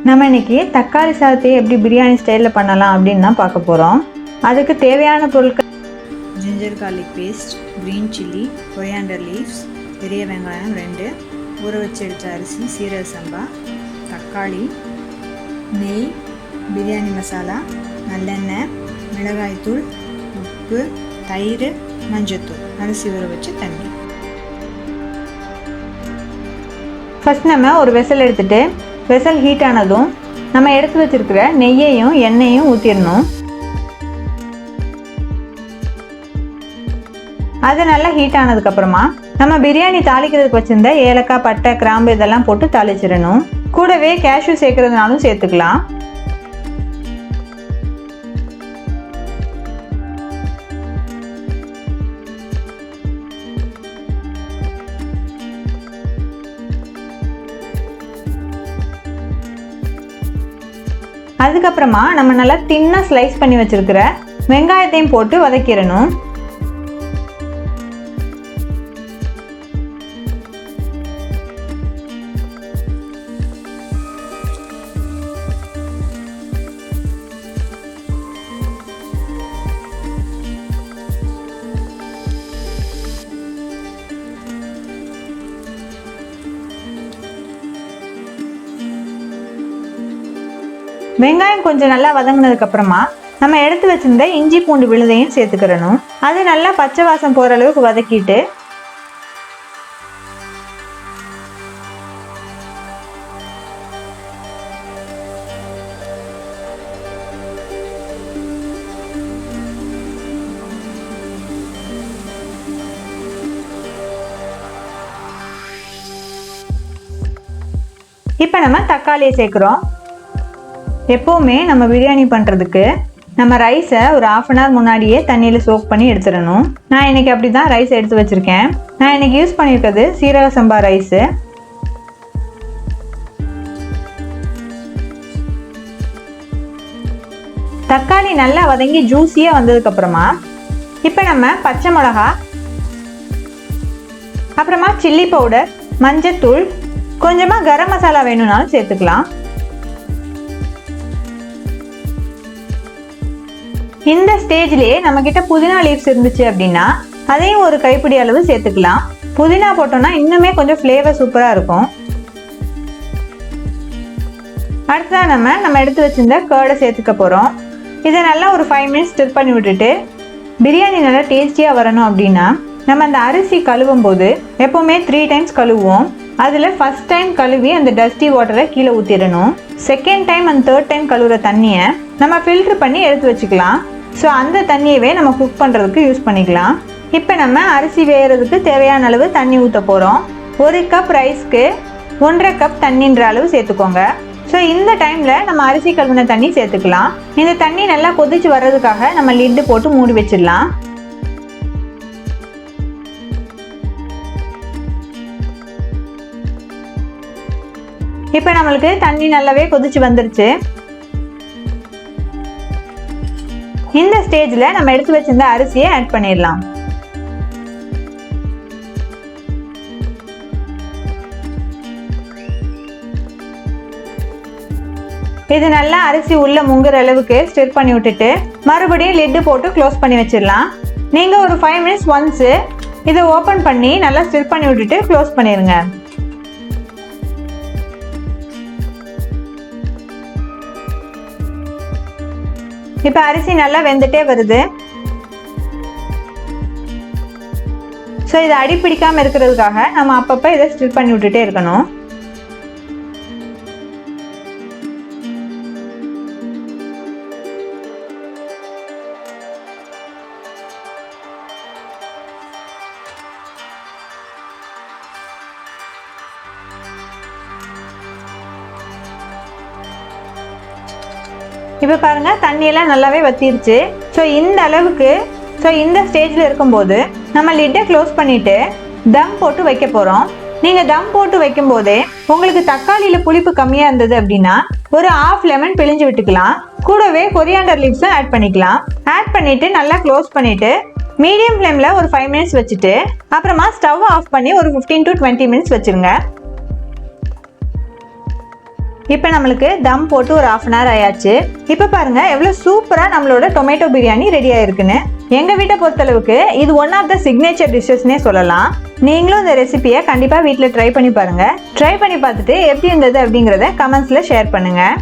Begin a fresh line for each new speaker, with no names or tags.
நம்ம இன்னைக்கு தக்காளி சாதத்தை எப்படி பிரியாணி ஸ்டைலில் பண்ணலாம் அப்படின்னு தான் பார்க்க போகிறோம். அதுக்கு தேவையான பொருட்கள்:
ginger garlic paste, green chilli, coriander leaves, பெரிய வெங்காயம் 2, ஊற வச்சு எடுத்த அரிசி, சீரக சம்பா, தக்காளி, நெய், பிரியாணி மசாலா, நல்லெண்ணெய், மிளகாய்த்தூள், உப்பு, தயிர், மஞ்சத்தூள், அரிசி ஊற வச்சு தண்ணி.
ஃபஸ்ட் நம்ம ஒரு வெசல் எடுத்துகிட்டு வெசல் ஹீட் ஆனதும் நம்ம எடுத்து வச்சிருக்கிற நெய்யையும் எண்ணெயும் ஊற்றிடணும். அது நல்லா ஹீட் ஆனதுக்கப்புறமா நம்ம பிரியாணி தாளிக்கிறதுக்கு வச்சுருந்த ஏலக்காய், பட்டை, கிராம்பு இதெல்லாம் போட்டு தாளிச்சிடணும். கூடவே கேஷ்யூ சேர்க்கறதுனாலும் சேர்த்துக்கலாம். அதுக்கப்புறமா நம்ம நல்லா தின்னாக ஸ்லைஸ் பண்ணி வச்சிருக்கிற வெங்காயத்தையும் போட்டு வதக்கிடணும். வெங்காயம் கொஞ்சம் நல்லா வதங்கினதுக்கு அப்புறமா நம்ம எடுத்து வச்சிருந்த இஞ்சி பூண்டு விழுதையும் சேர்த்துக்கிறணும். அது நல்லா பச்சை வாசம் போகிற அளவுக்கு வதக்கிட்டு இப்போ நம்ம தக்காளியை சேர்க்குறோம். எப்போவுமே நம்ம பிரியாணி பண்ணுறதுக்கு நம்ம ரைஸை ஒரு 1/2 அன் ஹவர் முன்னாடியே தண்ணியில் சோக் பண்ணி எடுத்துடணும். நான் இன்றைக்கி அப்படி தான் ரைஸ் எடுத்து வச்சுருக்கேன். நான் இன்றைக்கி யூஸ் பண்ணியிருக்கிறது சீரக சம்பா ரைஸு. தக்காளி நல்லா வதங்கி ஜூஸியாக வந்ததுக்கப்புறமா இப்போ நம்ம பச்சை மிளகா, அப்புறமா சில்லி பவுடர், மஞ்சத்தூள், கொஞ்சமாக கரம் மசாலா வேணும்னாலும் சேர்த்துக்கலாம். இந்த ஸ்டேஜ்லேயே நம்மக்கிட்ட புதினா லீவ்ஸ் இருந்துச்சு அப்படின்னா அதையும் ஒரு கைப்பிடி அளவு சேர்த்துக்கலாம். புதினா போட்டோம்னா இன்னுமே கொஞ்சம் ஃப்ளேவர் சூப்பராக இருக்கும். அடுத்ததான் நம்ம எடுத்து வச்சிருந்த கர்டை சேர்த்துக்க போகிறோம். இதை நல்லா ஒரு 5 மினிட்ஸ் ஸ்டிர் பண்ணி விட்டுட்டு பிரியாணி நல்லா டேஸ்டியாக வரணும் அப்படின்னா நம்ம அந்த அரிசி கழுவும் போது எப்போவுமே 3 டைம்ஸ் கழுவுவோம். அதில் ஃபஸ்ட் டைம் கழுவி அந்த டஸ்டி வாட்டரை கீழே ஊற்றிடணும். Second time and third time கழுவுற தண்ணியை நம்ம ஃபில்ட்ரு பண்ணி எடுத்து வச்சுக்கலாம். ஸோ அந்த தண்ணியவே நம்ம குக் பண்ணுறதுக்கு யூஸ் பண்ணிக்கலாம். இப்போ நம்ம அரிசி வேகிறதுக்கு தேவையான அளவு தண்ணி ஊற்ற போகிறோம். 1 கப் ரைஸ்க்கு 1.5 கப் தண்ணின்ற அளவு சேர்த்துக்கோங்க. ஸோ இந்த டைமில் நம்ம அரிசி கழுவின தண்ணி சேர்த்துக்கலாம். இந்த தண்ணி நல்லா கொதிச்சு வர்றதுக்காக நம்ம லிட்டு போட்டு மூடி வச்சிடலாம். இப்போ நம்மளுக்கு தண்ணி நல்லாவே கொதிச்சு வந்துருச்சு. இந்த ஸ்டேஜில் நம்ம எடுத்து வச்சிருந்த அரிசியை ஆட் பண்ணிடலாம். இது நல்லா அரிசி உள்ள முங்குற அளவுக்கு ஸ்டிர் பண்ணி விட்டுட்டு மறுபடியும் லிட்டு போட்டு க்ளோஸ் பண்ணி வச்சிடலாம். நீங்கள் ஒரு 5 மினிட்ஸ் ஒன்ஸு இதை ஓப்பன் பண்ணி நல்லா ஸ்டிர் பண்ணி விட்டுட்டு க்ளோஸ் பண்ணிடுங்க. இப்போ அரிசி நல்லா வெந்துட்டே வருது. ஸோ இதை அடி பிடிக்காமல் இருக்கிறதுக்காக நம்ம அப்பப்போ இதை ஸ்டிர் பண்ணி விட்டுட்டே இருக்கணும். இப்போ பாருங்கள், தண்ணியெல்லாம் நல்லாவே வற்றிருச்சு. ஸோ இந்த அளவுக்கு இந்த ஸ்டேஜில் இருக்கும்போது நம்ம லிட்டை க்ளோஸ் பண்ணிவிட்டு தம் போட்டு வைக்க போகிறோம். நீங்கள் தம் போட்டு வைக்கும்போதே உங்களுக்கு தக்காளியில் புளிப்பு கம்மியாக இருந்தது அப்படின்னா ஒரு 1/2 லெமன் பிழிஞ்சு விட்டுக்கலாம். கூடவே கொரியாண்டர் லீவ்ஸும் ஆட் பண்ணிக்கலாம். ஆட் பண்ணிவிட்டு நல்லா க்ளோஸ் பண்ணிவிட்டு மீடியம் ஃப்ளேமில் ஒரு 5 மினிட்ஸ் வச்சுட்டு அப்புறமா ஸ்டவ் ஆஃப் பண்ணி ஒரு 15 to 20 மினிட்ஸ் வச்சுருங்க. இப்போ நம்மளுக்கு தம் போட்டு ஒரு 1/2 hour ஆயாச்சு. இப்போ பாருங்க எவ்வளோ சூப்பராக நம்மளோட டொமேட்டோ பிரியாணி ரெடி ஆயிருக்குன்னு. எங்கள் வீட்டை பொறுத்தளவுக்கு இது ஒன் ஆஃப் த சிக்னேச்சர் டிஷ்ஷஸ்னே சொல்லலாம். நீங்களும் இந்த ரெசிபியை கண்டிப்பாக வீட்டில் ட்ரை பண்ணி பாருங்கள். ட்ரை பண்ணி பார்த்துட்டு எப்படி இருந்தது அப்படிங்கிறத கமெண்ட்ஸில் ஷேர் பண்ணுங்கள்.